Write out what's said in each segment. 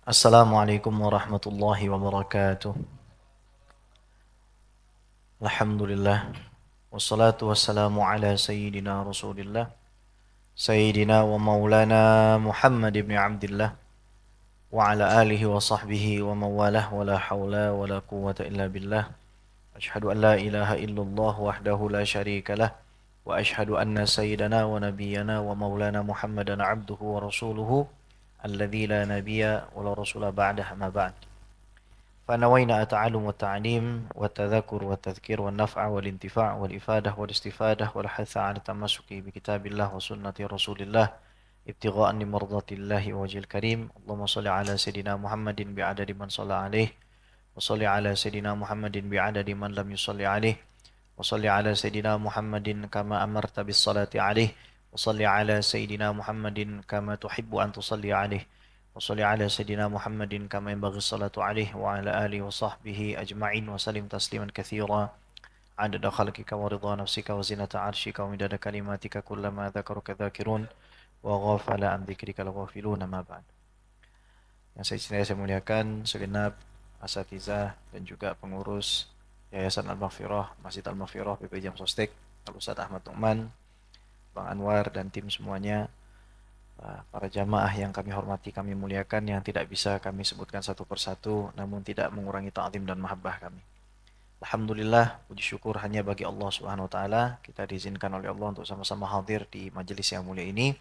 Assalamualaikum warahmatullahi wabarakatuh. Alhamdulillah. Wassalatu wassalamu ala sayyidina Rasulillah. Sayyidina wa maulana Muhammad ibn Abdullah. Wa ala alihi wa sahbihi wa mawalah wa la hawla wa la quwwata illa billah. Ashhadu an la ilaha illallah wahdahu la syarika lah. Wa ashhadu anna sayyidana wa nabiyyana wa maulana Muhammadan abduhu wa rasuluhu. Alladhi la nabiyya wa la rasula ba'dah ma ba'd. فنوينا التعلم والتعليم والتذكر والتذكير والنفع والانتفاع والإفادة والاستفادة والحث على التمسك بكتاب الله وسنة رسول الله ابتغاء لمرضات الله ووجه الكريم. اللهم صل على سيدنا محمد بعدد من صلى عليه، وصل على سيدنا محمد بعدد من لم يصل عليه، وصل على سيدنا محمد كما أمرت بالصلاة عليه، وصل على سيدنا محمد كما تحب أن تصلي عليه، وصل على سيدنا محمد كما ينبغي الصلاة عليه وعلى آله وصحبه أجمعين وسلم تسليما كثيرا عدد خلقك ورضا نفسك وزنة عرشك ومداد كلماتك كلما ذكرك ذاكرون وغافل عن ذكرك الغافلون ما بعد. Yang saya muliakan segenap asatizah dan juga pengurus Yayasan Al-Maghfirah, Masjid Al-Maghfirah PP Jam Sostek, Al-Ustaz Ahmad Nu'man, Bang Anwar dan tim semuanya, para jamaah yang kami hormati, kami muliakan, yang tidak bisa kami sebutkan satu persatu, namun tidak mengurangi ta'zim dan mahabbah kami. Alhamdulillah, puji syukur hanya bagi Allah Subhanahu wa taala. Kita diizinkan oleh Allah untuk sama-sama hadir di majelis yang mulia ini.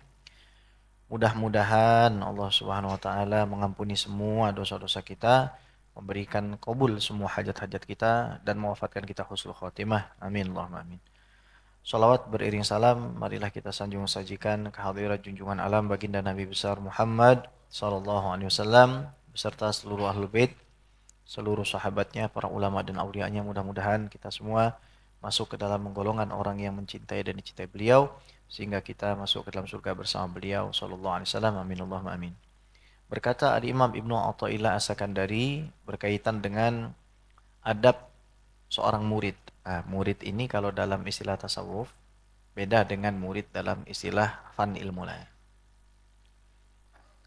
Mudah-mudahan Allah Subhanahu wa taala mengampuni semua dosa-dosa kita, memberikan qabul semua hajat-hajat kita dan mewafatkan kita husnul khotimah. Amin Allahumma amin. Salawat beriring salam, marilah kita sanjung sajikan kehadirat junjungan alam baginda Nabi besar Muhammad sallallahu alaihi wasallam beserta seluruh ahlul bait, seluruh sahabatnya, para ulama dan aulianya. Mudah-mudahan kita semua masuk ke dalam golongan orang yang mencintai dan dicintai beliau sehingga kita masuk ke dalam surga bersama beliau sallallahu alaihi wasallam. Amin Allahumma amin. Berkata Al-Imam Ibnu Athaillah As-Sakandari berkaitan dengan adab seorang murid. Murid ini kalau dalam istilah tasawuf beda dengan murid dalam istilah fan ilmu lain.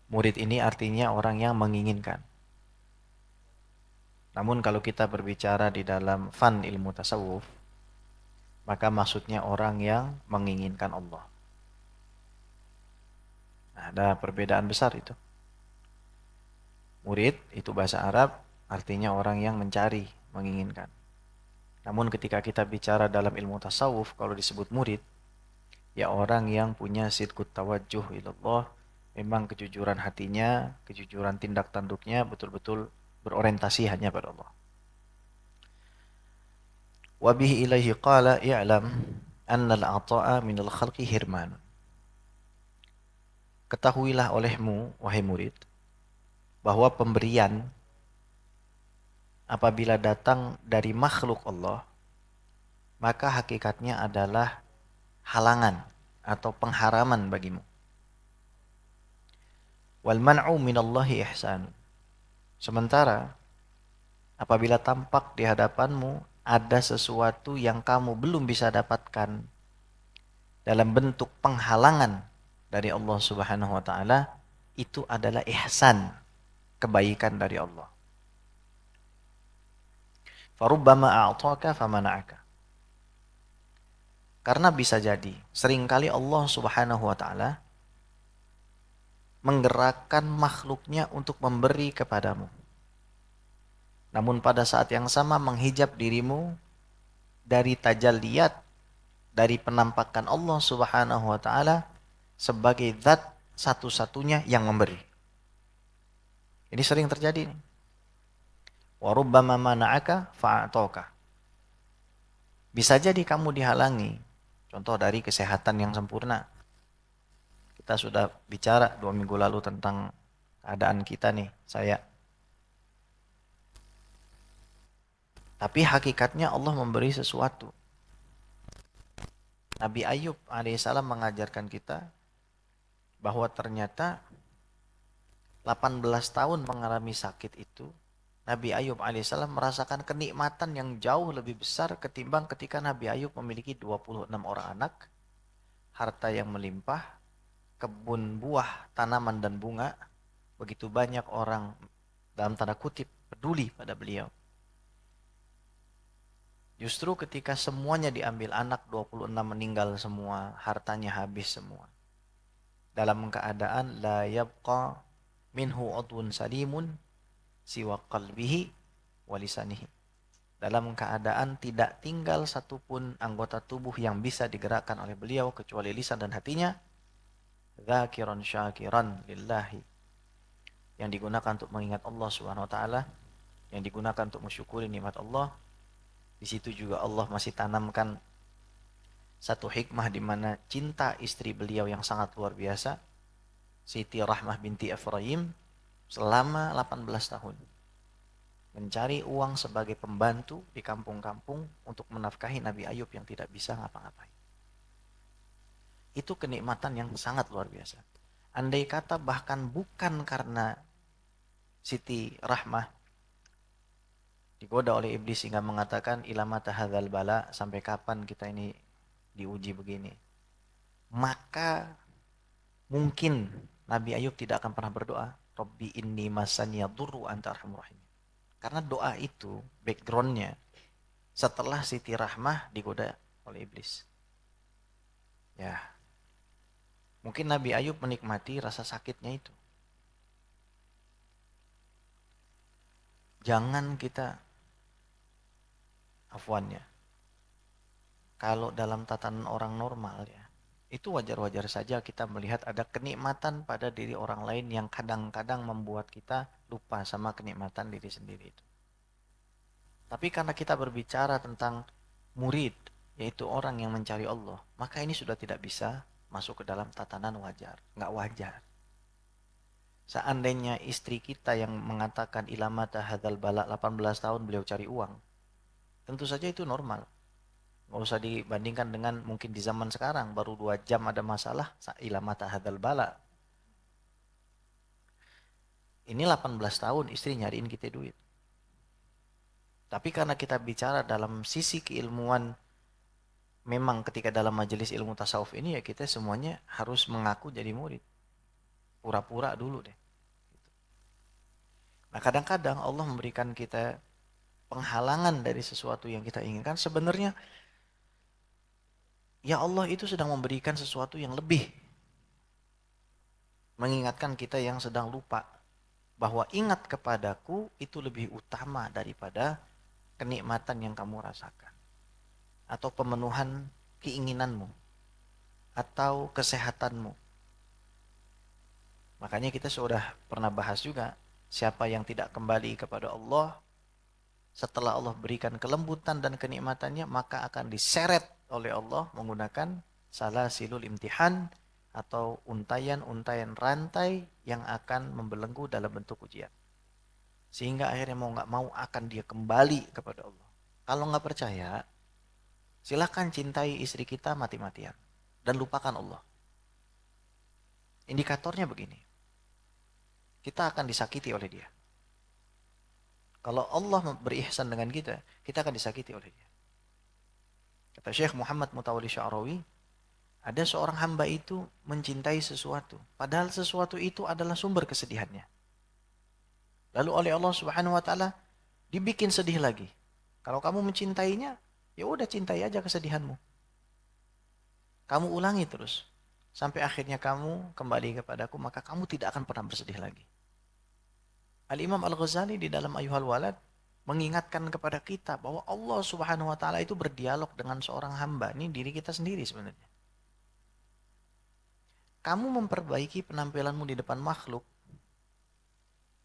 Murid ini artinya orang yang menginginkan. Namun kalau kita berbicara di dalam fan ilmu tasawuf, maka maksudnya orang yang menginginkan Allah. Nah, ada perbedaan besar itu. Murid itu bahasa Arab artinya orang yang mencari, menginginkan. Namun ketika kita bicara dalam ilmu tasawuf, kalau disebut murid, ya orang yang punya sidqut tawajjuh ilallah, memang kejujuran hatinya, kejujuran tindak tanduknya betul-betul berorientasi hanya pada Allah. Wa bihi ilaihi qala i'lam anna al-'ata'a minal khalqi hirman. Ketahuilah olehmu, wahai murid, bahwa pemberian apabila datang dari makhluk Allah, maka hakikatnya adalah halangan atau pengharaman bagimu. Wal man'u minallahi ihsan. Sementara apabila tampak di hadapanmu ada sesuatu yang kamu belum bisa dapatkan dalam bentuk penghalangan dari Allah Subhanahu wa taala, itu adalah ihsan, kebaikan dari Allah. Farubbama a'taka famana'aka. Karena bisa jadi seringkali Allah Subhanahu wa taala menggerakkan makhluknya untuk memberi kepadamu. Namun pada saat yang sama menghijab dirimu dari tajalliyat, dari penampakan Allah Subhanahu wa taala sebagai zat satu-satunya yang memberi. Ini sering terjadi nih. Wa rubbama mana'aka fa'ataka. Bisa jadi kamu dihalangi. Contoh dari kesehatan yang sempurna. Kita sudah bicara 2 minggu lalu tentang keadaan kita nih, saya. Tapi hakikatnya Allah memberi sesuatu. Nabi Ayub alaihissalam mengajarkan kita bahwa ternyata 18 tahun mengalami sakit itu, Nabi Ayub alaihissalam merasakan kenikmatan yang jauh lebih besar ketimbang ketika Nabi Ayub memiliki 26 orang anak, harta yang melimpah, kebun buah, tanaman dan bunga, begitu banyak orang dalam tanda kutip peduli pada beliau. Justru ketika semuanya diambil, anak 26 meninggal semua, hartanya habis semua. Dalam keadaan la yabqa minhu udwun salimun siwa qalbihi wa lisanihi. Dalam keadaan tidak tinggal satupun anggota tubuh yang bisa digerakkan oleh beliau kecuali lisan dan hatinya. Dzakiran syakiran lillahi, yang digunakan untuk mengingat Allah Subhanahu wa taala, yang digunakan untuk mensyukuri nikmat Allah. Di situ juga Allah masih tanamkan satu hikmah di mana cinta istri beliau yang sangat luar biasa, Siti Rahmah binti Efraim, selama 18 tahun mencari uang sebagai pembantu di kampung-kampung untuk menafkahi Nabi Ayub yang tidak bisa ngapa-ngapain. Itu kenikmatan yang sangat luar biasa. Andai kata bahkan bukan karena Siti Rahmah digoda oleh iblis sehingga mengatakan ilamata hadzal bala, sampai kapan kita ini diuji begini, maka mungkin Nabi Ayub tidak akan pernah berdoa Rabbi inni masaniya durru anta arhamur rahimin. Karena doa itu backgroundnya setelah Siti Rahmah digoda oleh iblis. Ya, mungkin Nabi Ayub menikmati rasa sakitnya itu. Jangan kita, afwannya, kalau dalam tatanan orang normal ya, itu wajar-wajar saja kita melihat ada kenikmatan pada diri orang lain yang kadang-kadang membuat kita lupa sama kenikmatan diri sendiri itu. Tapi karena kita berbicara tentang murid, yaitu orang yang mencari Allah, maka ini sudah tidak bisa masuk ke dalam tatanan wajar. Nggak wajar. Seandainya istri kita yang mengatakan ilamata hadzal bala 18 tahun beliau cari uang, tentu saja itu normal. Nggak usah dibandingkan dengan mungkin di zaman sekarang, baru 2 jam ada masalah, ilamata hadzal bala. Ini 18 tahun istri nyariin kita duit. Tapi karena kita bicara dalam sisi keilmuan, memang ketika dalam majelis ilmu tasawuf ini ya kita semuanya harus mengaku jadi murid. Pura-pura dulu deh. Nah kadang-kadang Allah memberikan kita penghalangan dari sesuatu yang kita inginkan. Sebenarnya ya Allah itu sedang memberikan sesuatu yang lebih. Mengingatkan kita yang sedang lupa. Bahwa ingat kepadaku itu lebih utama daripada kenikmatan yang kamu rasakan. Atau pemenuhan keinginanmu. Atau kesehatanmu. Makanya kita sudah pernah bahas juga, siapa yang tidak kembali kepada Allah setelah Allah berikan kelembutan dan kenikmatannya, maka akan diseret oleh Allah menggunakan salasilul imtihan atau untayan-untayan rantai yang akan membelenggu dalam bentuk ujian. Sehingga akhirnya mau nggak mau akan dia kembali kepada Allah. Kalau nggak percaya, silahkan cintai istri kita mati-matian dan lupakan Allah. Indikatornya begini. Kita akan disakiti oleh dia. Kalau Allah berihsan dengan kita, kita akan disakiti oleh dia. Kata Syekh Muhammad Mutawalli Sya'rawi, ada seorang hamba itu mencintai sesuatu, padahal sesuatu itu adalah sumber kesedihannya. Lalu oleh Allah Subhanahu wa taala dibikin sedih lagi. Kalau kamu mencintainya, ya udah cintai aja kesedihanmu. Kamu ulangi terus sampai akhirnya kamu kembali kepadaku, maka kamu tidak akan pernah bersedih lagi. Al-Imam Al-Ghazali di dalam Ayyuhal Walad mengingatkan kepada kita bahwa Allah Subhanahu wa taala itu berdialog dengan seorang hamba. Ini diri kita sendiri sebenarnya. Kamu memperbaiki penampilanmu di depan makhluk,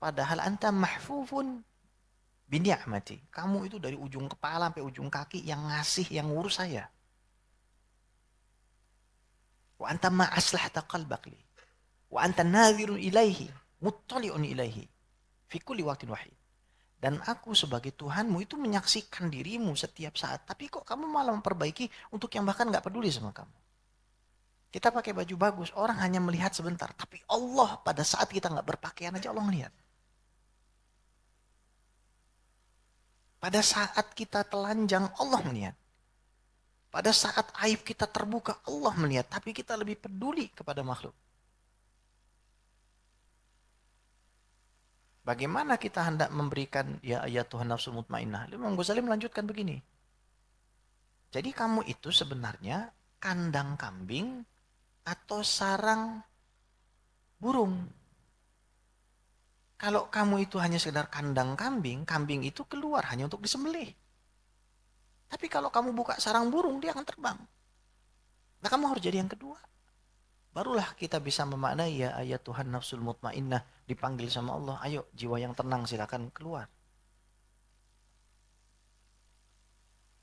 padahal anta mahfufun bi ni'mati. Kamu itu dari ujung kepala sampai ujung kaki yang ngasih, yang ngurus saya. Wa anta ma aslahta qalbak li. Wa anta nadhirun ilaihi, muttali'un ilaihi fi kulli waqtin wahid. Dan aku sebagai Tuhanmu itu menyaksikan dirimu setiap saat. Tapi kok kamu malah memperbaiki untuk yang bahkan gak peduli sama kamu. Kita pakai baju bagus, orang hanya melihat sebentar. Tapi Allah pada saat kita gak berpakaian aja Allah melihat. Pada saat kita telanjang Allah melihat. Pada saat aib kita terbuka Allah melihat. Tapi kita lebih peduli kepada makhluk. Bagaimana kita hendak memberikan ya ayat Tuhan nafsu mutmainnah? Imam Ghazali melanjutkan begini. Jadi kamu itu sebenarnya kandang kambing atau sarang burung. Kalau kamu itu hanya sekedar kandang kambing, kambing itu keluar hanya untuk disembelih. Tapi kalau kamu buka sarang burung, dia akan terbang. Nah, kamu harus jadi yang kedua. Barulah kita bisa memaknai ya ayat Tuhan nafsul mutmainnah dipanggil sama Allah. Ayo jiwa yang tenang silakan keluar.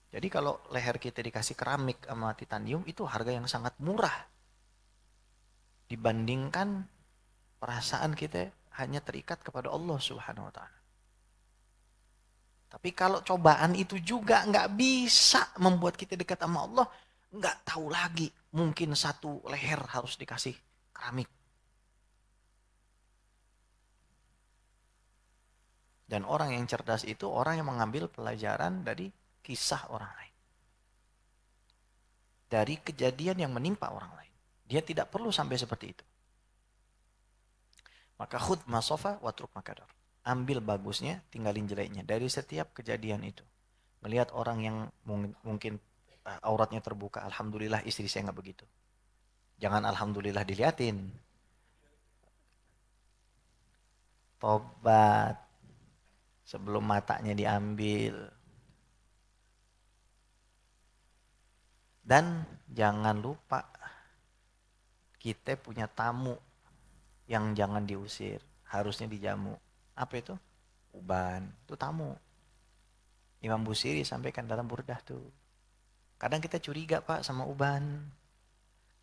Jadi kalau leher kita dikasih keramik sama titanium itu harga yang sangat murah. Dibandingkan perasaan kita hanya terikat kepada Allah Subhanahu wa taala. Tapi kalau cobaan itu juga nggak bisa membuat kita dekat sama Allah, nggak tahu lagi. Mungkin satu leher harus dikasih keramik. Dan orang yang cerdas itu orang yang mengambil pelajaran dari kisah orang lain. Dari kejadian yang menimpa orang lain. Dia tidak perlu sampai seperti itu. Maka khud masofa watruk makadar. Ambil bagusnya, tinggalin jeleknya. Dari setiap kejadian itu. Melihat orang yang mungkin auratnya terbuka. Alhamdulillah istri saya nggak begitu. Jangan alhamdulillah diliatin. Tobat. Sebelum matanya diambil. Dan jangan lupa kita punya tamu yang jangan diusir. Harusnya dijamu. Apa itu? Uban. Itu tamu. Imam Busiri sampaikan dalam burdah tuh. Kadang kita curiga Pak sama uban.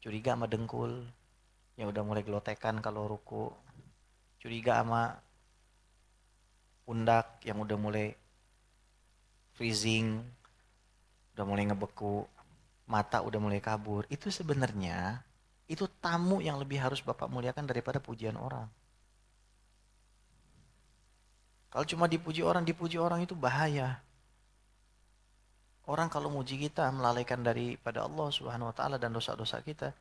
Curiga sama dengkul. Yang udah mulai gelotekan kalau ruku. Curiga sama pundak yang udah mulai freezing. Udah mulai ngebeku. Mata udah mulai kabur. Itu sebenarnya itu tamu yang lebih harus Bapak muliakan daripada pujian orang. Kalau cuma dipuji orang itu bahaya. Orang kalau muji kita melalaikan daripada Allah Subhanahu wa taala dan dosa-dosa kita,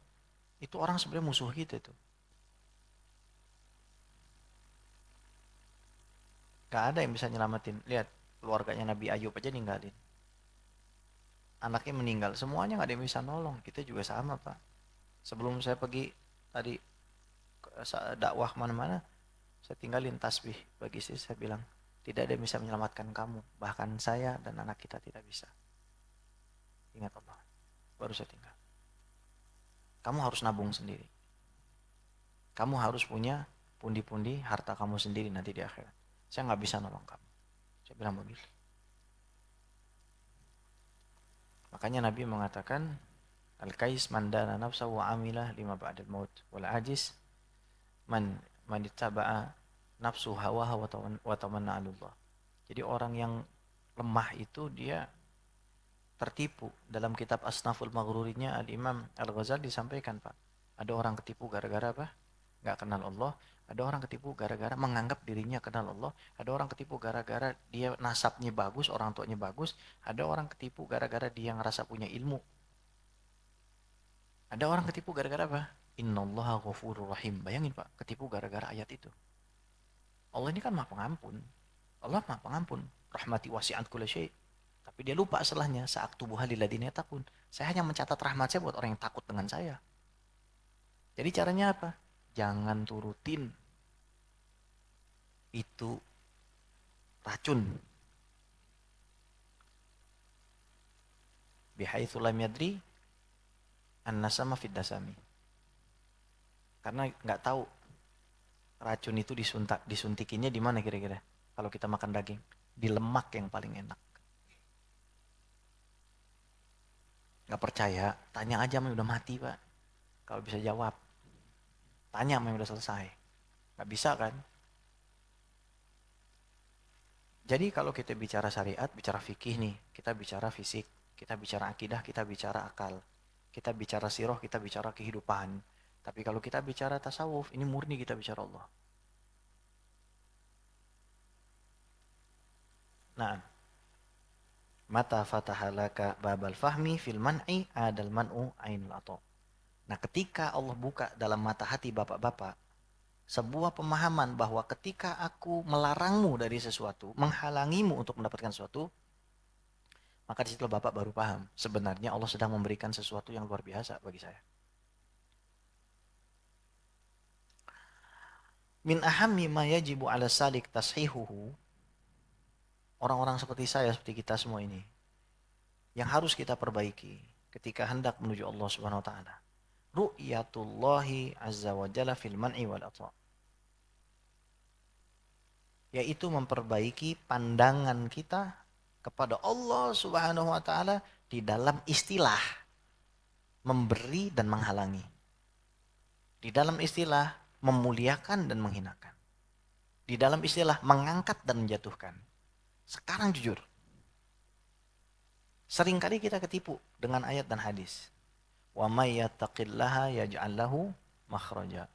itu orang sebenarnya musuh kita itu. Gak ada yang bisa nyelamatin. Lihat, keluarganya Nabi Ayub aja ninggalin. Anaknya meninggal, semuanya gak ada yang bisa nolong. Kita juga sama, Pak. Sebelum saya pergi tadi dakwah mana-mana, saya tinggalin tasbih bagi istri, saya bilang, tidak ada yang bisa menyelamatkan kamu. Bahkan saya dan anak kita tidak bisa. Ingat Allah. Baru saya tinggal. Kamu harus nabung sendiri. Kamu harus punya pundi-pundi harta kamu sendiri nanti di akhirat. Saya nggak bisa nolong kamu. Saya bilang begitu. Makanya Nabi mengatakan, Al-Kais man dana nafsahu wa amilah lima ba'dal maut wal ajis man ittaba'a nafsu hawaha wa tamanna 'ala Allah. Jadi orang yang lemah itu dia tertipu. Dalam kitab Asnaful Maghrurinya Al-Imam Al-Ghazali disampaikan, Pak. Ada orang ketipu gara-gara apa? Nggak kenal Allah. Ada orang ketipu gara-gara menganggap dirinya kenal Allah. Ada orang ketipu gara-gara dia nasabnya bagus, orang tuanya bagus. Ada orang ketipu gara-gara dia ngerasa punya ilmu. Ada orang ketipu gara-gara apa? Innallaha ghafurur rahim. Bayangin Pak, ketipu gara-gara ayat itu. Allah ini kan maha pengampun. Allah maha pengampun. Rahmati wasi'at kulli syai'. Tapi dia lupa setelahnya. Sa'aktubuha lilladzina yattaqun. Saya hanya mencatat rahmat saya buat orang yang takut dengan saya. Jadi caranya apa? Jangan turutin itu racun. Bihaitsu lam yadri an-nasama fid dasami. Karena nggak tahu racun itu disuntikinnya di mana kira-kira. Kalau kita makan daging, di lemak yang paling enak. Nggak percaya, tanya aja sama yang udah mati Pak. Kalau bisa jawab, tanya sama yang udah selesai. Nggak bisa kan? Jadi kalau kita bicara syariat, bicara fikih nih, kita bicara fisik, kita bicara akidah, kita bicara akal. Kita bicara siroh, kita bicara kehidupan. Tapi kalau kita bicara tasawuf, ini murni kita bicara Allah. Nah, mata fatahalaka babal fahmi fil man'i adal man'u ainul ato. Nah, ketika Allah buka dalam mata hati bapak-bapak, Sebuah pemahaman bahwa ketika aku melarangmu dari sesuatu, menghalangimu untuk mendapatkan sesuatu, maka di situ Bapak baru paham. Sebenarnya Allah sedang memberikan sesuatu yang luar biasa bagi saya. Min ahammi ma yajibu ala salik tashihuhu. Orang-orang seperti saya, seperti kita semua ini, yang harus kita perbaiki ketika hendak menuju Allah Subhanahu wa taala. Ru'yatullahi azza wa jalla fil man'i wal ata. Yaitu memperbaiki pandangan kita kepada Allah Subhanahu wa taala di dalam istilah memberi dan menghalangi. Di dalam istilah memuliakan dan menghinakan. Di dalam istilah mengangkat dan menjatuhkan. Sekarang jujur, seringkali kita ketipu dengan ayat dan hadis. Wa may yattaqillaha yaj'al lahu makhraja.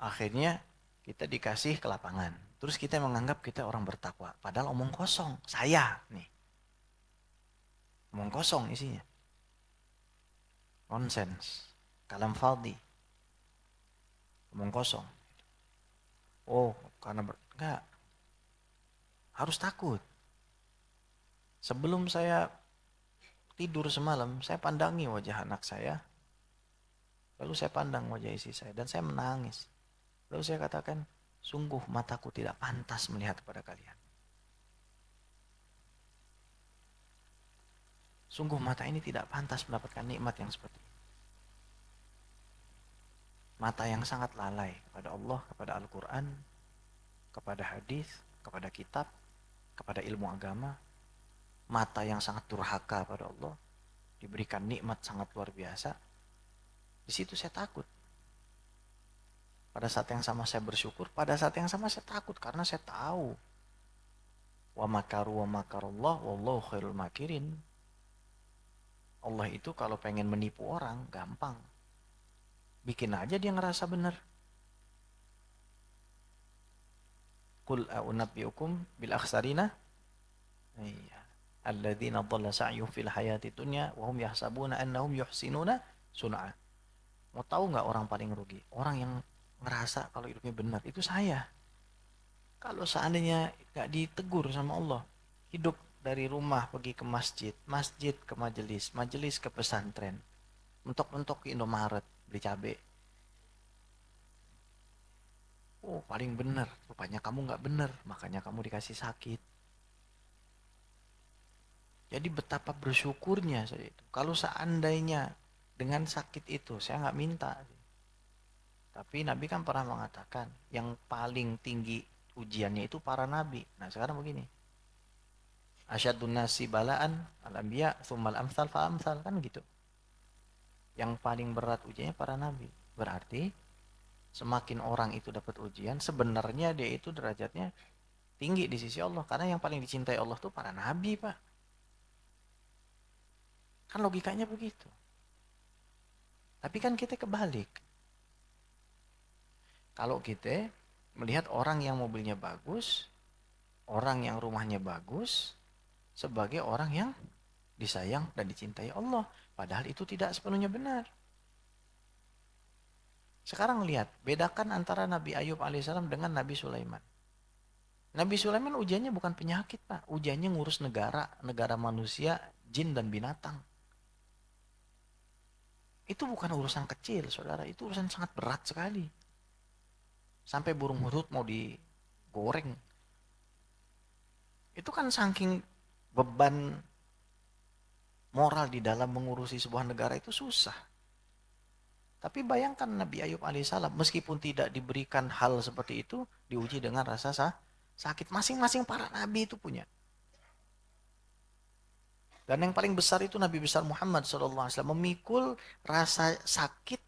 Akhirnya kita dikasih ke lapangan. Terus kita menganggap kita orang bertakwa. Padahal omong kosong. Saya nih. Omong kosong isinya. Nonsense. Kalam fadhi. Omong kosong. Oh, karena enggak. Harus takut. Sebelum saya tidur semalam, saya pandangi wajah anak saya. Lalu saya pandang wajah istri saya dan saya menangis. Lalu saya katakan, sungguh mataku tidak pantas melihat kepada kalian. Sungguh mata ini tidak pantas mendapatkan nikmat yang seperti ini. Mata yang sangat lalai kepada Allah, kepada Al-Quran, kepada hadis, kepada kitab, kepada ilmu agama. Mata yang sangat durhaka pada Allah, diberikan nikmat sangat luar biasa. Di situ saya takut. Pada saat yang sama saya bersyukur, pada saat yang sama saya takut karena saya tahu wa makaru wa makarullah wallahu khairul makirin. Allah itu kalau pengen menipu orang gampang. Bikin aja dia ngerasa benar. Qul a'unabbiukum bil akhsarina iya alladzina dhalla sa'yuhum fil hayati dunya wa hum yahsabuna annahum yuhsinuna sun'a. Mau tahu nggak orang paling rugi? Orang yang ngerasa kalau hidupnya benar itu saya. Kalau seandainya nggak ditegur sama Allah, hidup dari rumah pergi ke masjid, masjid ke majelis, majelis ke pesantren, mentok-mentok ke Indomaret beli cabai. Oh paling benar, rupanya kamu nggak benar, makanya kamu dikasih sakit. Jadi betapa bersyukurnya saya itu. Kalau seandainya dengan sakit itu saya nggak minta. Tapi Nabi kan pernah mengatakan yang paling tinggi ujiannya itu para nabi. Nah sekarang begini. Asyadun nasi balaan al-anbiya tsummal amsal fa amsal kan gitu. Yang paling berat ujiannya para nabi. Berarti semakin orang itu dapat ujian, sebenarnya dia itu derajatnya tinggi di sisi Allah. Karena yang paling dicintai Allah itu para nabi, Pak. Kan logikanya begitu. Tapi kan kita kebalik. Kalau kita melihat orang yang mobilnya bagus, orang yang rumahnya bagus, sebagai orang yang disayang dan dicintai Allah. Padahal itu tidak sepenuhnya benar. Sekarang lihat, bedakan antara Nabi Ayub alaihissalam dengan Nabi Sulaiman. Nabi Sulaiman ujiannya bukan penyakit, Pak. Ujiannya ngurus negara, negara manusia, jin dan binatang. Itu bukan urusan kecil, saudara. Itu urusan sangat berat sekali. Sampai burung hudhud mau digoreng. Itu kan saking beban moral di dalam mengurusi sebuah negara itu susah. Tapi bayangkan Nabi Ayub alaihissalam, meskipun tidak diberikan hal seperti itu, diuji dengan rasa sakit. Masing-masing para nabi itu punya. Dan yang paling besar itu Nabi besar Muhammad SAW memikul rasa sakit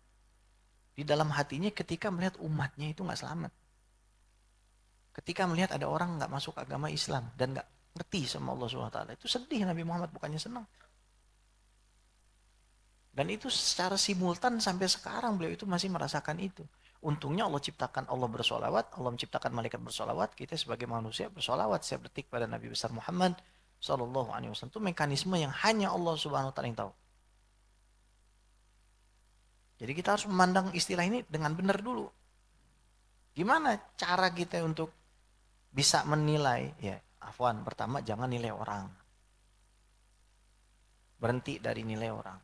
di dalam hatinya ketika melihat umatnya itu nggak selamat. Ketika melihat ada orang nggak masuk agama Islam dan nggak ngerti sama Allah SWT, itu sedih Nabi Muhammad, bukannya senang. Dan itu secara simultan sampai sekarang beliau itu masih merasakan itu. Untungnya Allah ciptakan, Allah bersolawat, Allah menciptakan malaikat bersolawat, kita sebagai manusia bersolawat setiap detik pada Nabi besar Muhammad Sallallahu Alaihi Wasallam. Itu mekanisme yang hanya Allah Subhanahu Wa Taala yang tahu. Jadi kita harus memandang istilah ini dengan benar dulu. Gimana cara kita untuk bisa menilai? Ya, afwan, pertama jangan nilai orang. Berhenti dari nilai orang.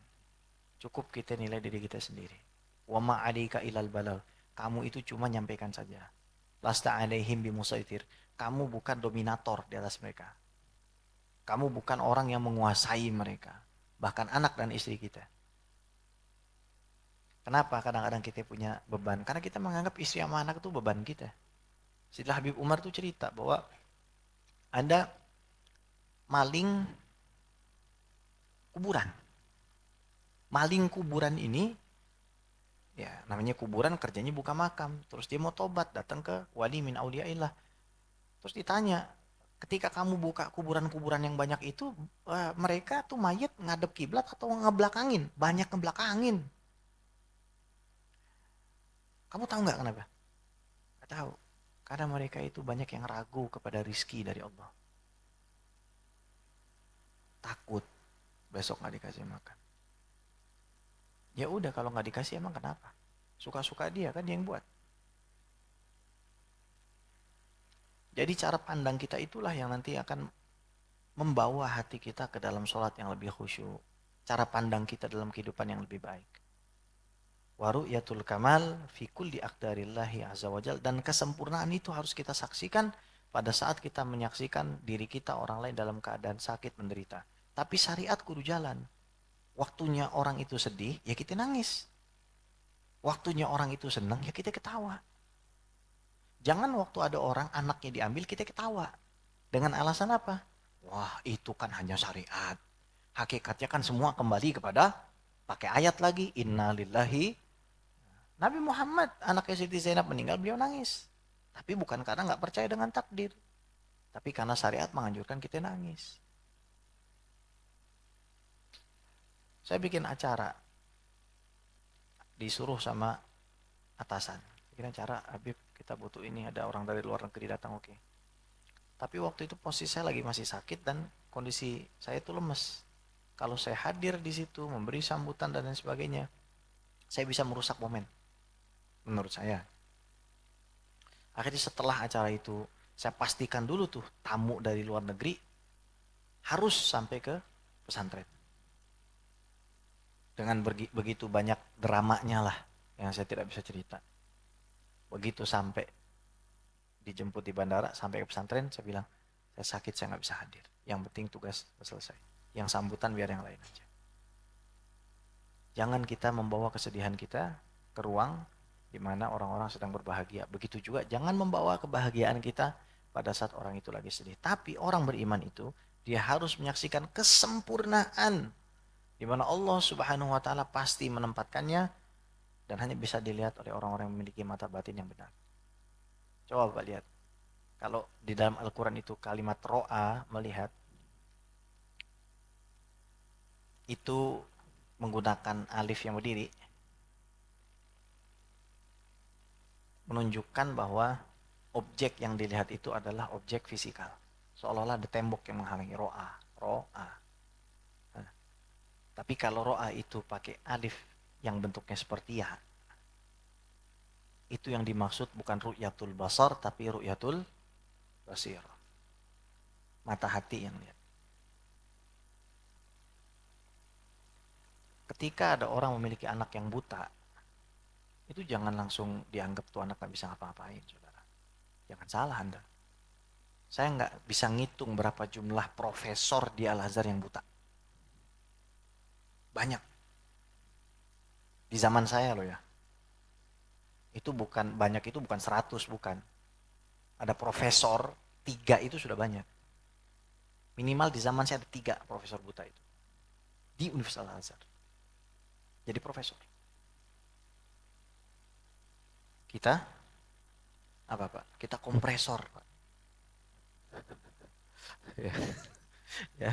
Cukup kita nilai diri kita sendiri. Wa ma 'alaika ilal balagh. Kamu itu cuma nyampaikan saja. Lasta 'alaihim bimusaitir. Kamu bukan dominator di atas mereka. Kamu bukan orang yang menguasai mereka. Bahkan anak dan istri kita. Kenapa kadang-kadang kita punya beban? Karena kita menganggap istri sama anak itu beban kita. Setelah Habib Umar tuh cerita bahwa ada maling kuburan. Maling kuburan ini, ya namanya kuburan kerjanya buka makam. Terus dia mau tobat, datang ke wali min auliyaillah. Terus ditanya, ketika kamu buka kuburan-kuburan yang banyak itu, mereka tuh mayat ngadep kiblat atau ngebelakangin? Banyak ngebelakangin. Kamu tahu nggak kenapa? Nggak tahu. Karena mereka itu banyak yang ragu kepada rizki dari Allah. Takut besok nggak dikasih makan. Ya udah, kalau nggak dikasih emang kenapa? Suka-suka dia kan, dia yang buat. Jadi cara pandang kita itulah yang nanti akan membawa hati kita ke dalam sholat yang lebih khusyuk. Cara pandang kita dalam kehidupan yang lebih baik. Wa ru'yatul kamal fi kulli aqdarillahi azza wajal. Dan kesempurnaan itu harus kita saksikan pada saat kita menyaksikan diri kita, orang lain dalam keadaan sakit, menderita. Tapi syariat kudu jalan. Waktunya orang itu sedih, ya kita nangis. Waktunya orang itu senang, ya kita ketawa. Jangan waktu ada orang anaknya diambil, kita ketawa. Dengan alasan apa? Wah, itu kan hanya syariat. Hakikatnya kan semua kembali kepada, pakai ayat lagi, innalillahi. Nabi Muhammad, anaknya Siti Zainab meninggal, beliau nangis. Tapi bukan karena nggak percaya dengan takdir. Tapi karena syariat menganjurkan kita nangis. Saya bikin acara, disuruh sama atasan. Bikin acara, Habib, kita butuh ini, ada orang dari luar negeri datang, oke. Tapi waktu itu posisi saya lagi masih sakit dan kondisi saya itu lemes. Kalau saya hadir di situ, memberi sambutan dan lain sebagainya, saya bisa merusak momen, menurut saya. Akhirnya setelah acara itu, saya pastikan dulu tuh tamu dari luar negeri harus sampai ke pesantren. Dengan begitu banyak dramanya lah yang saya tidak bisa cerita. Begitu sampai dijemput di bandara, sampai ke pesantren, saya bilang, saya sakit, saya nggak bisa hadir. Yang penting tugas selesai. Yang sambutan biar yang lain aja. Jangan kita membawa kesedihan kita ke ruang di mana orang-orang sedang berbahagia. Begitu juga jangan membawa kebahagiaan kita pada saat orang itu lagi sedih. Tapi orang beriman itu, dia harus menyaksikan kesempurnaan di mana Allah Subhanahu wa taala pasti menempatkannya dan hanya bisa dilihat oleh orang-orang yang memiliki mata batin yang benar. Coba Bapak lihat. Kalau di dalam Al-Qur'an itu kalimat ro'a, melihat, itu menggunakan alif yang berdiri, menunjukkan bahwa objek yang dilihat itu adalah objek fisikal. Seolah-olah ada tembok yang menghalangi, ro'a, ro'a. Nah, tapi kalau ro'a itu pakai alif yang bentuknya seperti ya, itu yang dimaksud bukan ru'yatul basar, tapi ru'yatul basir. Mata hati yang lihat. Ketika ada orang memiliki anak yang buta, itu jangan langsung dianggap tuh anak gak bisa ngapa-ngapain, saudara. Jangan salah Anda. Saya nggak bisa ngitung berapa jumlah profesor di Al-Azhar yang buta. Banyak. Di zaman saya loh ya. Itu bukan banyak, itu bukan 100, bukan. Ada profesor 3 itu sudah banyak. Minimal di zaman saya ada 3 profesor buta itu. Di Universitas Al-Azhar. Jadi profesor. Kita apa Pak? Kita kompresor Pak. Ya, ya,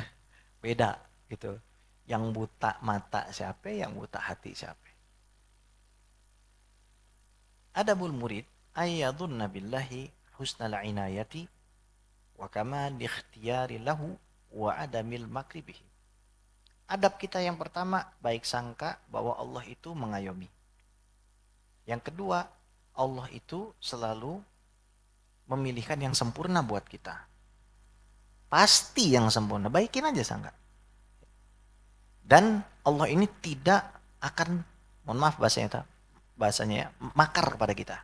beda gitu. Yang buta mata siapa, yang buta hati siapa. Adabul murid ayyadunna billahi husnal inayati wa kamal ikhtiyari lahu wa adamil makri bihi. Adab kita yang pertama, baik sangka bahwa Allah itu mengayomi. Yang kedua, Allah itu selalu memilihkan yang sempurna buat kita. Pasti yang sempurna, baikin aja sangka. Dan Allah ini tidak akan, mohon maaf bahasanya ya, makar kepada kita.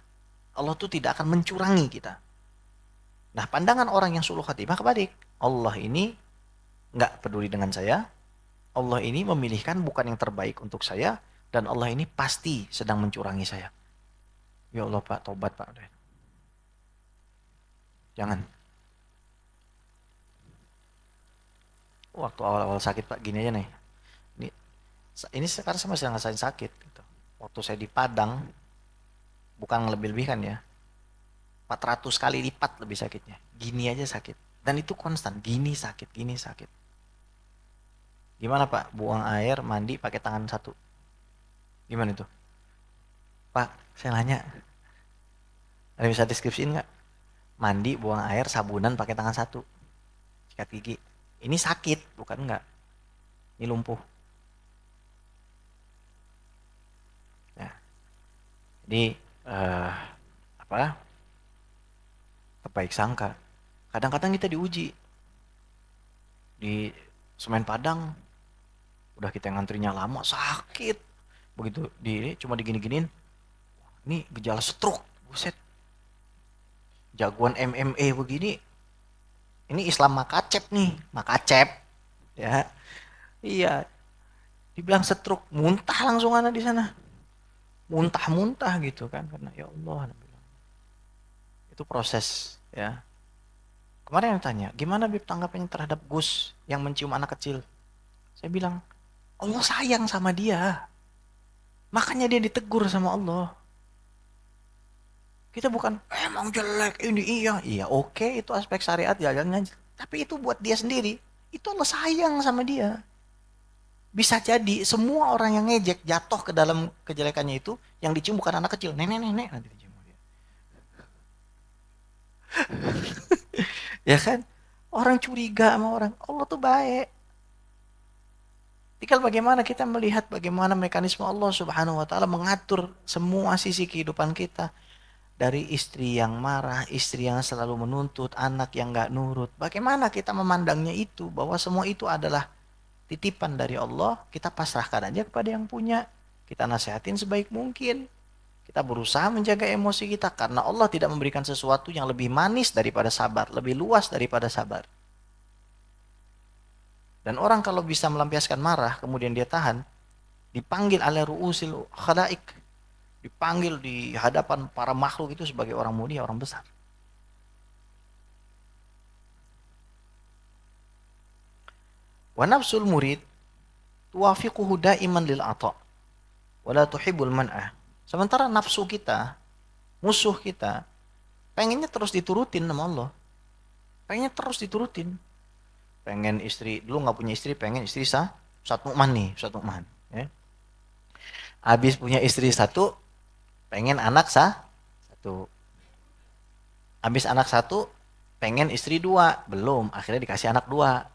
Allah itu tidak akan mencurangi kita. Nah, pandangan orang yang suluh khatimah kebalik. Allah ini nggak peduli dengan saya. Allah ini memilihkan bukan yang terbaik untuk saya. Dan Allah ini pasti sedang mencurangi saya. Ya Allah Pak, tobat Pak. Jangan. Waktu awal-awal sakit Pak, gini aja nih. Ini sekarang saya masih ngerasain sakit. Gitu. Waktu saya di Padang, bukan lebih-lebihkan ya. 400 kali lipat lebih sakitnya. Gini aja sakit. Dan itu konstan. Gini sakit, gini sakit. Gimana Pak? Buang air, mandi pakai tangan satu. Gimana itu? Pak, saya nanya. Ada bisa deskripsiin nggak? Mandi, buang air, sabunan pakai tangan satu. Sikat gigi. Ini sakit, bukan enggak. Ini lumpuh. Ya. Jadi, apa? Kebaik sangka. Kadang-kadang kita diuji. Di Semen Padang, udah kita ngantrinya lama, sakit. Begitu di cuma digini-giniin, ini gejala stroke. Buset. Jagoan MMA begini, ini Islam Makacep nih, Makacep. Ya. Iya, dibilang stroke, muntah langsung anak di sana. Muntah-muntah gitu kan, karena ya Allah, itu proses ya. Kemarin yang tanya, gimana Bib tanggapannya terhadap Gus yang mencium anak kecil? Saya bilang, Allah sayang sama dia. Makanya dia ditegur sama Allah. Kita bukan, emang jelek, ini iya. Iya oke, itu aspek syariat jalannya. Tapi itu buat dia sendiri. Itu Allah sayang sama dia. Bisa jadi semua orang yang ngejek jatuh ke dalam kejelekannya itu, yang dicium bukan anak kecil, nenek-nenek nanti dicium dia. Ya kan? Orang curiga sama orang, Allah tuh baik. Tinggal bagaimana kita melihat bagaimana mekanisme Allah Subhanahu wa taala mengatur semua sisi kehidupan kita. Dari istri yang marah, istri yang selalu menuntut, anak yang gak nurut. Bagaimana kita memandangnya itu, bahwa semua itu adalah titipan dari Allah, kita pasrahkan aja kepada yang punya. Kita nasihatin sebaik mungkin. Kita berusaha menjaga emosi kita, karena Allah tidak memberikan sesuatu yang lebih manis daripada sabar, lebih luas daripada sabar. Dan orang kalau bisa melampiaskan marah, kemudian dia tahan, dipanggil ala ru'usil khalaik, dipanggil di hadapan para makhluk itu sebagai orang mulia, orang besar. Wa nafsul murid tuwafiquhu daiman lil ata' wa la tuhibbul man'ah. Sementara nafsu kita, musuh kita, pengennya terus diturutin sama Allah. Pengennya terus diturutin. Pengen istri, dulu nggak punya istri, pengen istri satu Nu'man nih, satu Nu'man. Ya. Habis punya istri satu, pengen anak satu. Habis anak satu, pengen istri dua. Belum, akhirnya dikasih anak dua.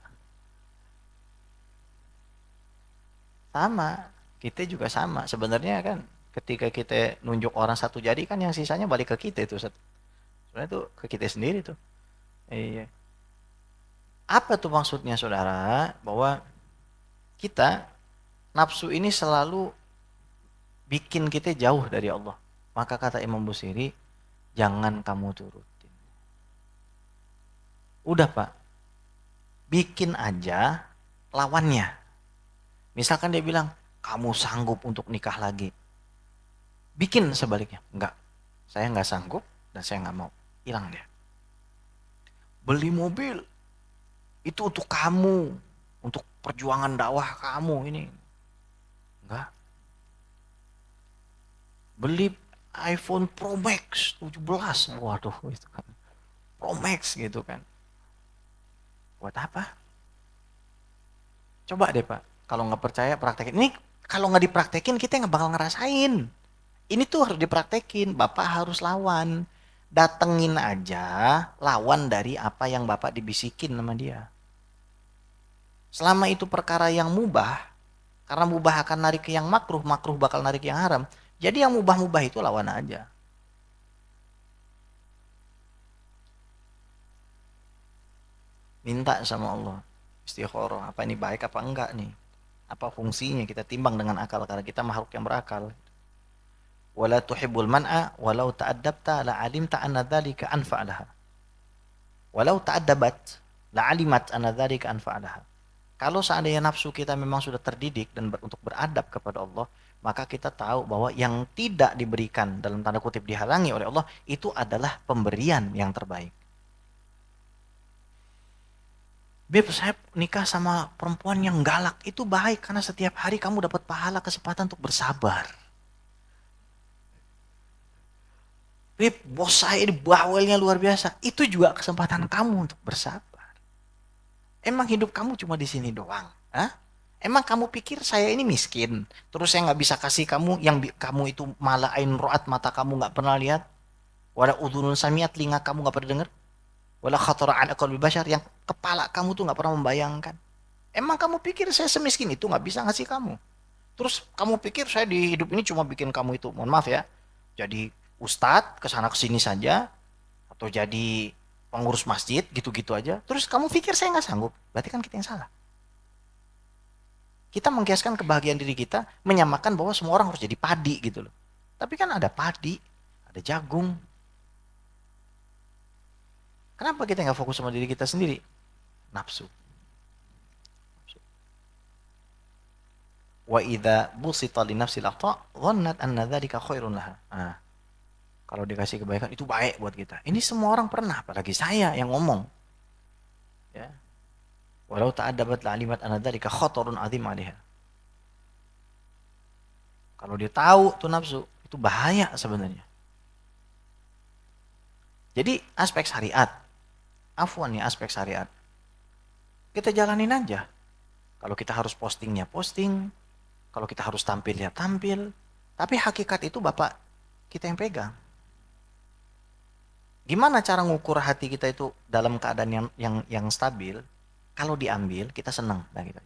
Sama, kita juga sama. Sebenarnya kan, ketika kita nunjuk orang satu jadi kan yang sisanya balik ke kita itu. Sebenarnya itu ke kita sendiri tuh. Iya. Apa tuh maksudnya saudara? Bahwa kita, nafsu ini selalu bikin kita jauh dari Allah. Maka kata Imam Busiri, jangan kamu turutin. Udah Pak, bikin aja lawannya. Misalkan dia bilang, kamu sanggup untuk nikah lagi. Bikin sebaliknya. Enggak, saya enggak sanggup dan saya enggak mau. Hilang dia. Beli mobil, itu untuk kamu. Untuk perjuangan dakwah kamu ini. Enggak. Beli iPhone Pro Max 17. Waduh, itu kan. Pro Max gitu kan. Buat apa? Coba deh Pak. Kalau nggak percaya praktekin. Ini kalau nggak dipraktekin kita nggak bakal ngerasain. Ini tuh harus dipraktekin. Bapak harus lawan. Datengin aja lawan dari apa yang Bapak dibisikin sama dia. Selama itu perkara yang mubah, karena mubah akan narik ke yang makruh, makruh bakal narik ke yang haram. Jadi yang mubah-mubah itu lawan aja. Minta sama Allah. Istikharah, apa ini baik apa enggak nih? Apa fungsinya? Kita timbang dengan akal karena kita makhluk yang berakal. Wala tuhibbul man'a walau ta'addabta la 'alimta anna dzalika anfa'laha. Walau ta'addabat la 'alimat anna dzalika anfa'laha. Kalau seandainya nafsu kita memang sudah terdidik dan untuk beradab kepada Allah, maka kita tahu bahwa yang tidak diberikan dalam tanda kutip dihalangi oleh Allah itu adalah pemberian yang terbaik. Beb, saya nikah sama perempuan yang galak, itu baik karena setiap hari kamu dapat pahala kesempatan untuk bersabar. Beb, bos saya ini bawelnya luar biasa, itu juga kesempatan kamu untuk bersabar. Emang hidup kamu cuma di sini doang? Hah? Emang kamu pikir saya ini miskin? Terus saya nggak bisa kasih kamu yang kamu itu malah ain roat, mata kamu nggak pernah lihat? Wala udhunun samiat, telinga kamu nggak pernah dengar? Wala khatara ala qalbi bashar, yang kepala kamu tuh nggak pernah membayangkan? Emang kamu pikir saya semiskin itu nggak bisa ngasih kamu? Terus kamu pikir saya di hidup ini cuma bikin kamu itu, mohon maaf ya, jadi ustadz kesana kesini saja, atau jadi pengurus masjid gitu-gitu aja. Terus kamu pikir saya nggak sanggup? Berarti kan kita yang salah. Kita mengkiaskan kebahagiaan diri kita, menyamakan bahwa semua orang harus jadi padi gitu loh. Tapi kan ada padi, ada jagung. Kenapa kita nggak fokus sama diri kita sendiri? Nafsu. Wa idza busita li nafsil ata dhannat anna dzalika khairun laha. Nah, kalau dikasih kebaikan itu baik buat kita. Ini semua orang pernah, apalagi saya yang ngomong. Ya. Walau ta'addabat la'alimat anna dzalika khatarun 'adzim 'alaiha. Kalau dia tahu tuh nafsu, itu bahaya sebenarnya. Jadi aspek syariat, afwan ya, aspek syariat, kita jalanin aja. Kalau kita harus postingnya posting, kalau kita harus tampil ya tampil. Tapi hakikat itu Bapak kita yang pegang. Gimana cara ngukur hati kita itu dalam keadaan yang stabil? Kalau diambil kita senang, nah gitu.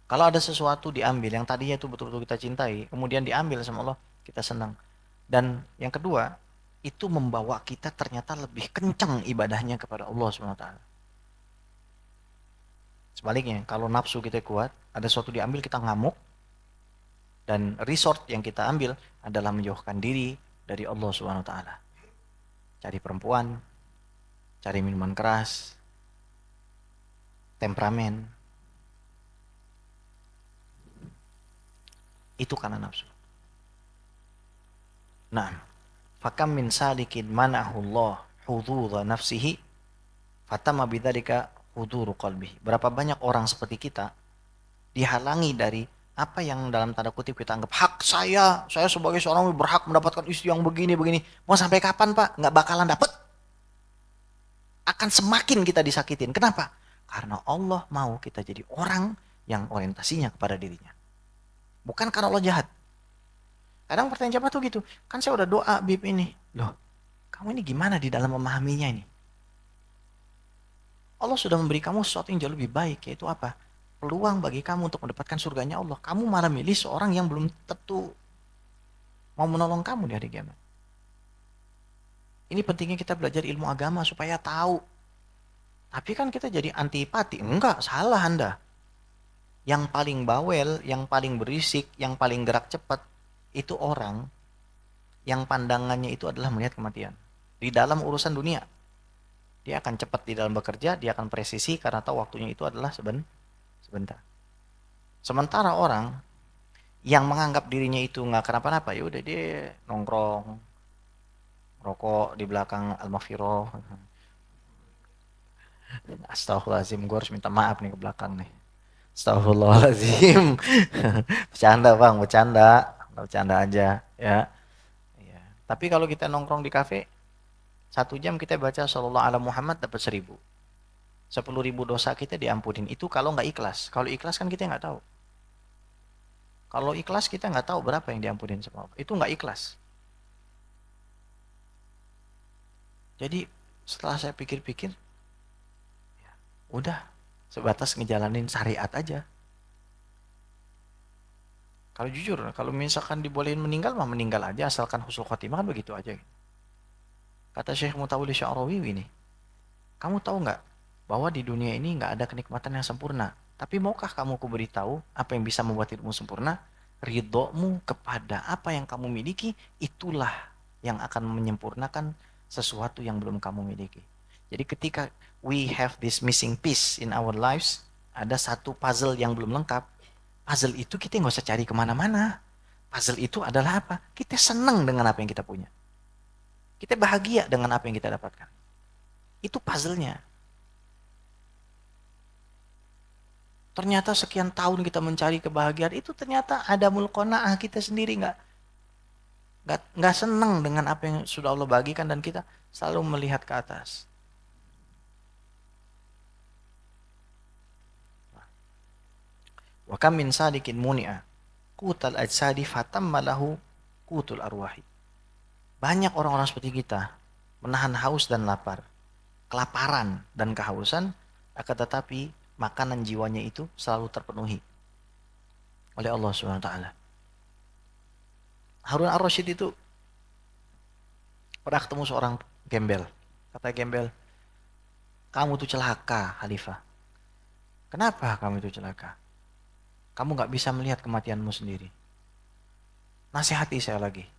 Kalau ada sesuatu diambil yang tadinya itu betul-betul kita cintai, kemudian diambil sama Allah, kita senang. Dan yang kedua, itu membawa kita ternyata lebih kencang ibadahnya kepada Allah SWT. Sebaliknya, kalau nafsu kita kuat, ada sesuatu diambil kita ngamuk, dan resort yang kita ambil adalah menjauhkan diri dari Allah SWT. Cari perempuan, cari minuman keras, temperamen. Itu karena nafsu. Nah, fakam min salikin mana'ahu Allah hududha nafsihi fatama bidzalika huduru qalbihi. Berapa banyak orang seperti kita dihalangi dari apa yang dalam tanda kutip kita anggap hak saya sebagai seorang berhak mendapatkan istri yang begini-begini. Mau sampai kapan Pak? Nggak bakalan dapet. Akan semakin kita disakitin. Kenapa? Karena Allah mau kita jadi orang yang orientasinya kepada dirinya. Bukan karena Allah jahat. Kadang pertanyaan jamaah tuh gitu. Kan saya udah doa Bib ini. Loh, kamu ini gimana di dalam memahaminya ini? Allah sudah memberi kamu sesuatu yang jauh lebih baik. Yaitu apa? Peluang bagi kamu untuk mendapatkan surganya Allah. Kamu malah milih seorang yang belum tentu mau menolong kamu di hari kiamat. Ini pentingnya kita belajar ilmu agama supaya tahu. Tapi kan kita jadi antipati. Enggak, salah Anda. Yang paling bawel, yang paling berisik, yang paling gerak cepat, itu orang yang pandangannya itu adalah melihat kematian. Di dalam urusan dunia. Dia akan cepat di dalam bekerja, dia akan presisi karena tahu waktunya itu adalah sebentar. Sementara orang yang menganggap dirinya itu nggak kenapa-napa, ya udah dia nongkrong, rokok di belakang Al-Maghfirah. Astagfirullahaladzim, gue harus minta maaf nih ke belakang nih. Astagfirullahaladzim. Bercanda bang, bercanda aja ya. Ya. Tapi kalau kita nongkrong di kafe, 1 jam kita baca Sallallahu Alaihi Muhammad dapat 1.000. 10.000 dosa kita diampunin. Itu kalau nggak ikhlas. Kalau ikhlas kan kita nggak tahu. Kalau ikhlas kita nggak tahu berapa yang diampunin sama Allah. Itu nggak ikhlas. Jadi setelah saya pikir-pikir, ya, udah sebatas ngejalanin syariat aja. Kalau jujur, kalau misalkan dibolehin meninggal mah meninggal aja asalkan husnul khotimah kan begitu aja. Kata Syekh Mutawalli Sya'rawi ini, Kamu tahu nggak bahwa di dunia ini nggak ada kenikmatan yang sempurna? Tapi maukah kamu kuberitahu apa yang bisa membuat hidupmu sempurna? Ridhomu kepada apa yang kamu miliki, itulah yang akan menyempurnakan sesuatu yang belum kamu miliki. Jadi ketika we have this missing piece in our lives, ada satu puzzle yang belum lengkap, puzzle itu kita nggak usah cari kemana-mana. Puzzle itu adalah apa? Kita senang dengan apa yang kita punya. Kita bahagia dengan apa yang kita dapatkan. Itu puzzle-nya. Ternyata sekian tahun kita mencari kebahagiaan itu ternyata ada mulqanaah, kita sendiri nggak senang dengan apa yang sudah Allah bagikan dan kita selalu melihat ke atas. Wa kam min sadikin muni'a qutal ajsadi fatamma lahu qutul arwahi. Banyak orang-orang seperti kita menahan haus dan lapar, kelaparan dan kehausan, akan tetapi makanan jiwanya itu selalu terpenuhi oleh Allah Subhanahu wa taala. Harun Ar-Rasyid itu pernah ketemu seorang gembel. Kata gembel, "Kamu tuh celaka, Khalifah. Kenapa kamu itu celaka? Kamu nggak bisa melihat kematianmu sendiri. Nasihati saya lagi.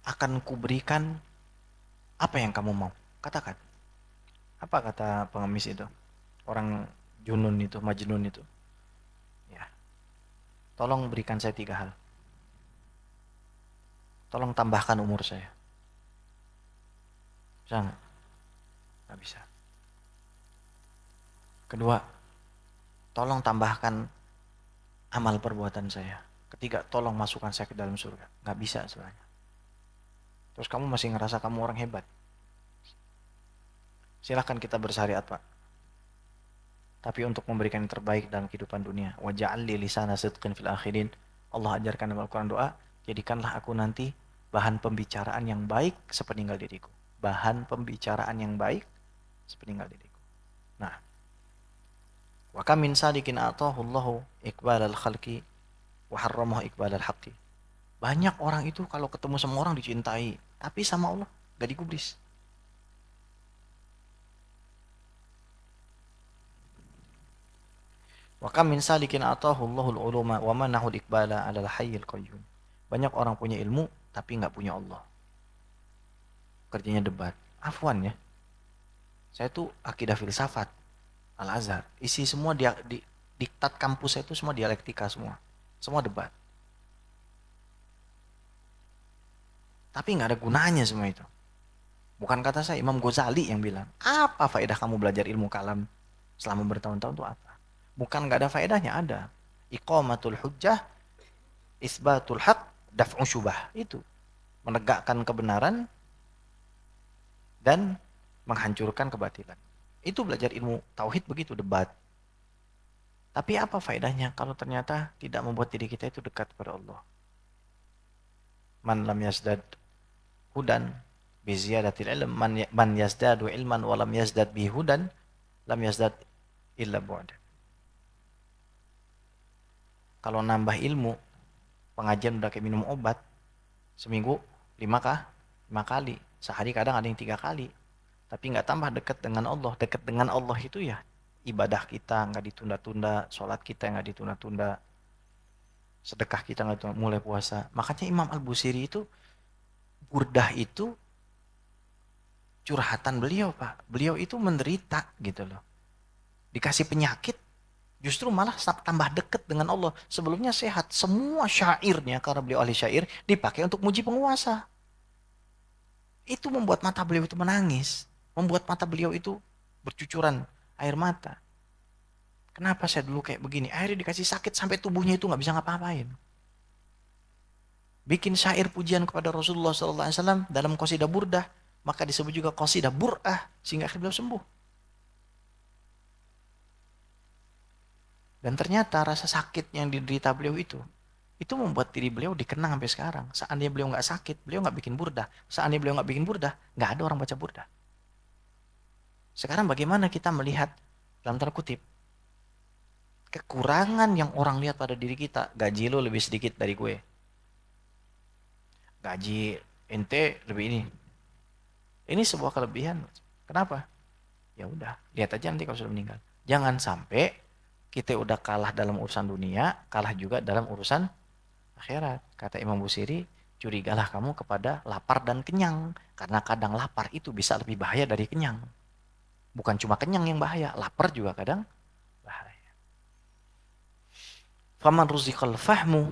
Akan kuberikan apa yang kamu mau. Katakan." Apa kata pengemis itu? Orang Junun itu, Majnun itu. Ya, tolong berikan saya 3 hal. Tolong tambahkan umur saya. Bisa nggak? Nggak bisa. Kedua, tolong tambahkan amal perbuatan saya. Ketiga, tolong masukkan saya ke dalam surga. Nggak bisa sebenarnya. Terus kamu masih ngerasa kamu orang hebat. Silahkan kita bersyariat, Pak. Tapi untuk memberikan yang terbaik dalam kehidupan dunia. Wa ja'alli lisana sidqin fil akhirin. Allah ajarkan dalam Al-Quran doa, jadikanlah aku nanti bahan pembicaraan yang baik sepeninggal diriku. Bahan pembicaraan yang baik sepeninggal diriku. Nah, wa kam min sadiqin atahu Allahu iqbalal khalqi wa harramahu iqbalal haqqi. Banyak orang itu kalau ketemu sama orang dicintai, tapi sama Allah gak digubris. Wa kam min salikin atahu Allahul uluma wa manahu al-iqbala 'alal hayyil qayyum. Banyak orang punya ilmu tapi nggak punya Allah. Kerjanya debat. Afwan ya. Saya tuh akidah filsafat Al-Azhar. Isi semua dia diktat kampus saya itu semua dialektika semua. Semua debat. Tapi nggak ada gunanya semua itu. Bukan kata saya, Imam Ghazali yang bilang, apa faedah kamu belajar ilmu kalam selama bertahun-tahun itu apa? Bukan nggak ada faedahnya, ada. Iqamatul hujjah, isbatul haq, daf'u syubah. Itu. Menegakkan kebenaran dan menghancurkan kebatilan. Itu belajar ilmu tauhid begitu, debat. Tapi apa faedahnya kalau ternyata tidak membuat diri kita itu dekat kepada Allah? Man lam yazdad hudan bi ziyadatil ilm, man yazdadu ilman wa lam yazdad bi hudan lam yazdad illa bu'dan. Kalau nambah ilmu, pengajian udah kayak minum obat, seminggu 5 kali, sehari kadang ada yang 3 kali, tapi nggak tambah dekat dengan Allah. Dekat dengan Allah itu ya ibadah kita nggak ditunda-tunda, sholat kita nggak ditunda-tunda, sedekah kita nggak ditunda, mulai puasa. Makanya Imam Al-Busiri itu, Burdah itu curhatan beliau, Pak. Beliau itu menderita gitu loh. Dikasih penyakit, justru malah tambah dekat dengan Allah. Sebelumnya sehat. Semua syairnya, karena beliau ahli syair, dipakai untuk muji penguasa. Itu membuat mata beliau itu menangis. Membuat mata beliau itu bercucuran air mata. Kenapa saya dulu kayak begini? Akhirnya dikasih sakit sampai tubuhnya itu nggak bisa ngapa-ngapain. Bikin syair pujian kepada Rasulullah SAW dalam qasidah burdah. Maka disebut juga qasidah bur'ah. Sehingga akhirnya beliau sembuh. Dan ternyata rasa sakit yang diderita beliau itu membuat diri beliau dikenang sampai sekarang. Seandainya beliau nggak sakit, beliau nggak bikin burdah. Seandainya beliau nggak bikin burdah, nggak ada orang baca burdah. Sekarang bagaimana kita melihat, dalam tanda kutip, kekurangan yang orang lihat pada diri kita? Gaji lo lebih sedikit dari gue. Gaji ente lebih ini. Ini sebuah kelebihan. Kenapa? Ya udah, lihat aja nanti kalau sudah meninggal. Jangan sampai kita udah kalah dalam urusan dunia, kalah juga dalam urusan akhirat. Kata Imam Busiri, curigalah kamu kepada lapar dan kenyang. Karena kadang lapar itu bisa lebih bahaya dari kenyang. Bukan cuma kenyang yang bahaya, lapar juga kadang bahaya. Faman ruziqal fahmu,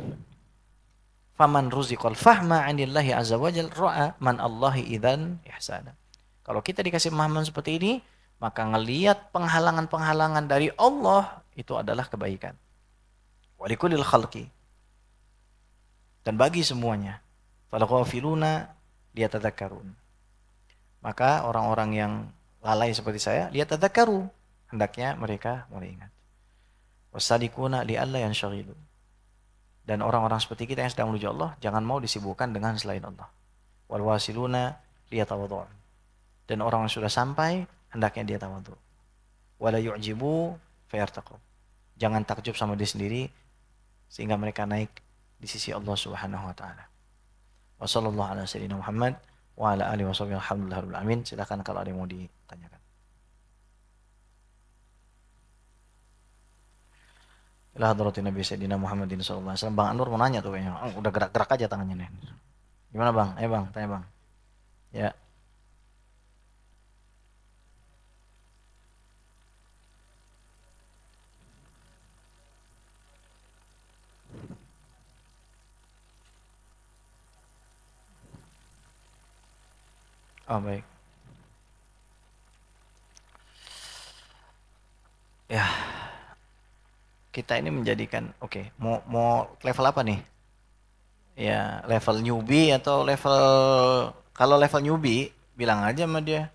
faman ruziqal fahma 'anillahi azza wajal ra'a man Allahi idzan ihsana. Kalau kita dikasih pemahaman seperti ini, maka ngelihat penghalangan-penghalangan dari Allah itu adalah kebaikan. Walikulil khalqi, dan bagi semuanya. Fal ghafiluna liyatadzakkarun. Maka orang-orang yang lalai seperti saya, liyatadzakkaru, hendaknya mereka mulai ingat. Wasadikuna li'alla yanshaghilu. Dan orang-orang seperti kita yang sedang menuju Allah, jangan mau disibukkan dengan selain Allah. Wal wasiluna liyatawadhu. Dan orang yang sudah sampai, hendaknya dia tawadhu. Wala yu'jibu fayartaqu. Jangan takjub sama diri sendiri sehingga mereka naik di sisi Allah Subhanahu wa taala. Wa sallallahu ala sayyidina Muhammad wa ala alihi washabihi alhamdulillahirabbil alamin. Silakan kalau ada yang mau ditanyakan. Ila hadratin Nabi Sayyidina Muhammadin sallallahu alaihi wasallam. Bang Anwar mau nanya tuh kayaknya. Oh, udah gerak-gerak aja tangannya nih. Gimana Bang? Ayo Bang, tanya Bang. Ya. Oh, baik. Ya, kita ini menjadikan mau level apa nih? Ya, level newbie atau level, kalau level newbie bilang aja sama dia.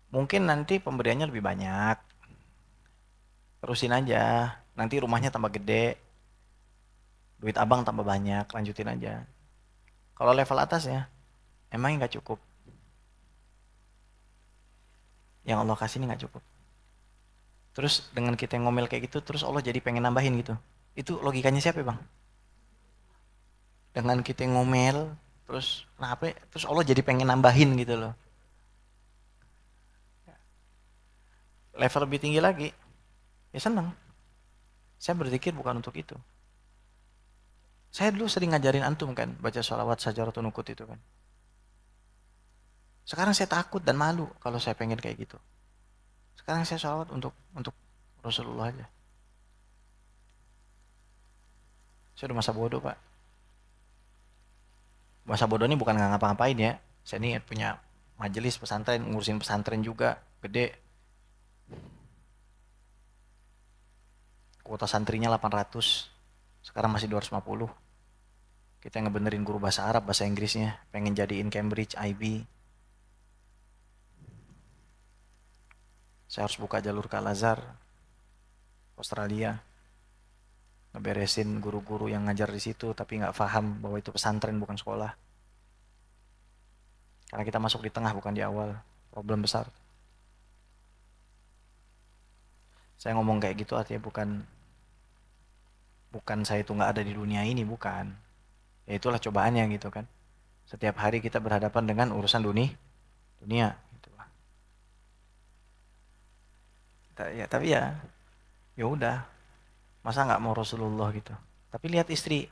Mungkin nanti pemberiannya lebih banyak. Terusin aja. Nanti rumahnya tambah gede. Duit abang tambah banyak. Lanjutin aja. Kalau level atas ya, emangnya nggak cukup. Yang Allah kasih ini nggak cukup. Terus dengan kita yang ngomel kayak gitu, terus Allah jadi pengen nambahin gitu. Itu logikanya siapa Bang? Dengan kita yang ngomel, terus kenapa? Terus Allah jadi pengen nambahin gitu loh. Level lebih tinggi lagi, ya senang. Saya berzikir bukan untuk itu. Saya dulu sering ngajarin antum kan, baca sholawat sajaratun nukut itu kan. Sekarang saya takut dan malu kalau saya pengen kayak gitu. Sekarang saya sholawat untuk Rasulullah aja. Saya udah masa bodoh Pak. Masa bodoh ini bukan nggak ngapa-ngapain ya. Saya ini punya majelis pesantren, ngurusin pesantren juga, gede. Kuota santrinya 800, sekarang masih 250. Kita ngebenerin guru bahasa Arab, bahasa Inggrisnya, pengen jadiin Cambridge, IB. Saya harus buka jalur ke Al-Azhar, Australia. Ngeberesin guru-guru yang ngajar di situ tapi nggak paham bahwa itu pesantren bukan sekolah. Karena kita masuk di tengah bukan di awal. Problem besar. Saya ngomong kayak gitu artinya bukan saya itu nggak ada di dunia ini, bukan. Ya itulah cobaannya gitu kan. Setiap hari kita berhadapan dengan urusan dunia gitu. Ya tapi ya udah, masa nggak mau Rasulullah gitu. Tapi lihat istri,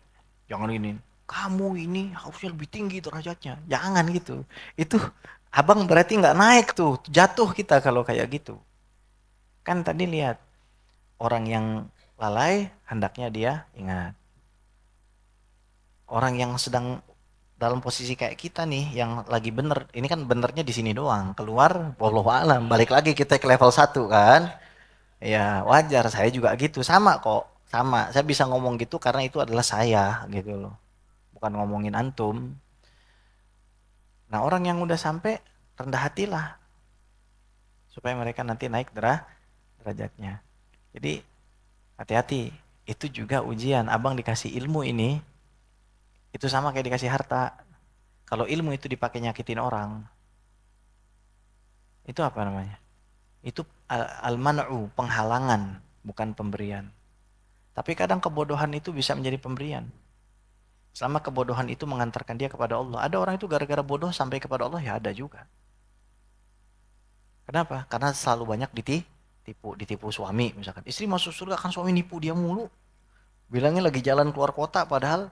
jangan ini, kamu ini harusnya lebih tinggi derajatnya, jangan gitu. Itu abang berarti nggak naik tuh, jatuh kita kalau kayak gitu. Kan tadi lihat, orang yang lalai hendaknya dia ingat. Orang yang sedang dalam posisi kayak kita nih, yang lagi bener, ini kan benernya di sini doang, keluar, wallahu alam, balik lagi kita ke level 1 kan. Ya wajar, saya juga gitu, sama kok, sama. Saya bisa ngomong gitu karena itu adalah saya gitu loh, bukan ngomongin antum. Nah orang yang udah sampai, rendah hatilah, supaya mereka nanti naik derajatnya. Jadi hati-hati, itu juga ujian. Abang dikasih ilmu ini, itu sama kayak dikasih harta. Kalau ilmu itu dipakai nyakitin orang, itu apa namanya? Itu al-man'u, penghalangan, bukan pemberian. Tapi kadang kebodohan itu bisa menjadi pemberian. Selama kebodohan itu mengantarkan dia kepada Allah. Ada orang itu gara-gara bodoh sampai kepada Allah, ya ada juga. Kenapa? Karena selalu banyak ditipu suami misalkan. Istri masuk surga kan suami nipu dia mulu. Bilangnya lagi jalan keluar kota padahal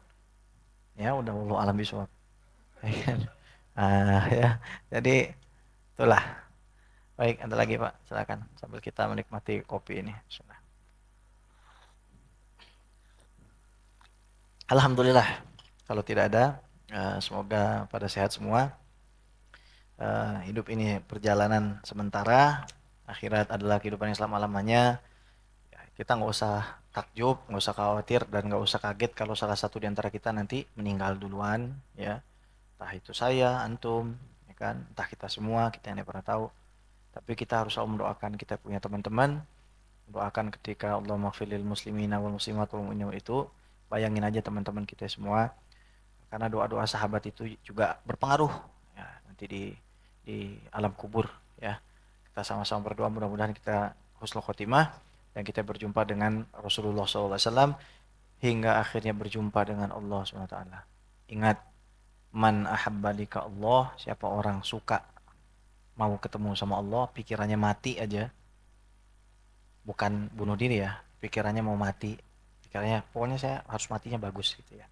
ya udah Allah alam bisawab. Ya. Jadi itulah. Baik, ada lagi Pak, silakan sambil kita menikmati kopi ini. Alhamdulillah. Kalau tidak ada, semoga pada sehat semua. Hidup ini perjalanan sementara, akhirat adalah kehidupan yang selama-lamanya. Ya, kita nggak usah takjub, nggak usah khawatir, dan nggak usah kaget kalau salah satu di antara kita nanti meninggal duluan, ya. Entah itu saya, antum, ya kan, entah kita semua, kita yang tidak pernah tahu. Tapi kita harus selalu mendoakan kita punya teman-teman, doakan ketika Allah maghfiril muslimina wal muslimat wal mu'minin itu, bayangin aja teman-teman kita semua, karena doa-doa sahabat itu juga berpengaruh ya nanti di alam kubur ya. Kita sama-sama berdoa mudah-mudahan kita husnul khotimah dan kita berjumpa dengan Rasulullah SAW hingga akhirnya berjumpa dengan Allah SWT. Ingat, man ahabba lika Allah, siapa orang suka mau ketemu sama Allah, pikirannya mati aja, bukan bunuh diri ya, pikirannya mau mati, pikirannya pokoknya saya harus matinya bagus gitu ya,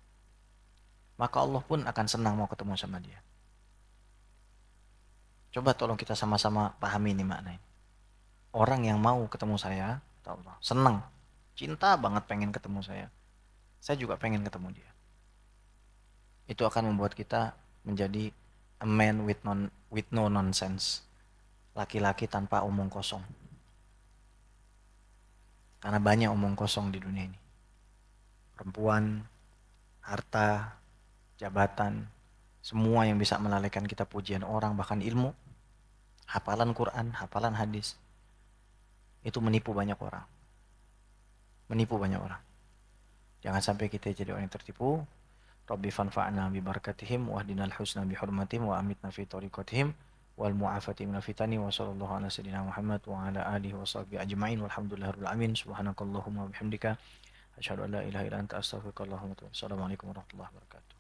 maka Allah pun akan senang mau ketemu sama dia. Coba tolong kita sama-sama pahami ini makna ini. Orang yang mau ketemu saya, Allah senang, cinta banget pengen ketemu saya juga pengen ketemu dia. Itu akan membuat kita menjadi a man with no nonsense, laki-laki tanpa omong kosong. Karena banyak omong kosong di dunia ini. Perempuan, harta, jabatan, semua yang bisa melalaikan kita pujian orang, bahkan ilmu, hafalan Quran, hafalan hadis. Itu menipu banyak orang. Menipu banyak orang. Jangan sampai kita jadi orang yang tertipu. Rabbi fanfa'na bi barakatihim wahdinal husna bi hurmatihim wa amitna fi tariqatihim wal mu'afati minal fitani wa sallallahu ala sayyidina Muhammad wa ala alihi wa sahbihi ajma'in walhamdulillahirabbil alamin subhanakallahumma wa bihamdika asyhadu an la ilaha illa anta astaghfiruka wa atubu ilaik. Assalamualaikum warahmatullahi wabarakatuh.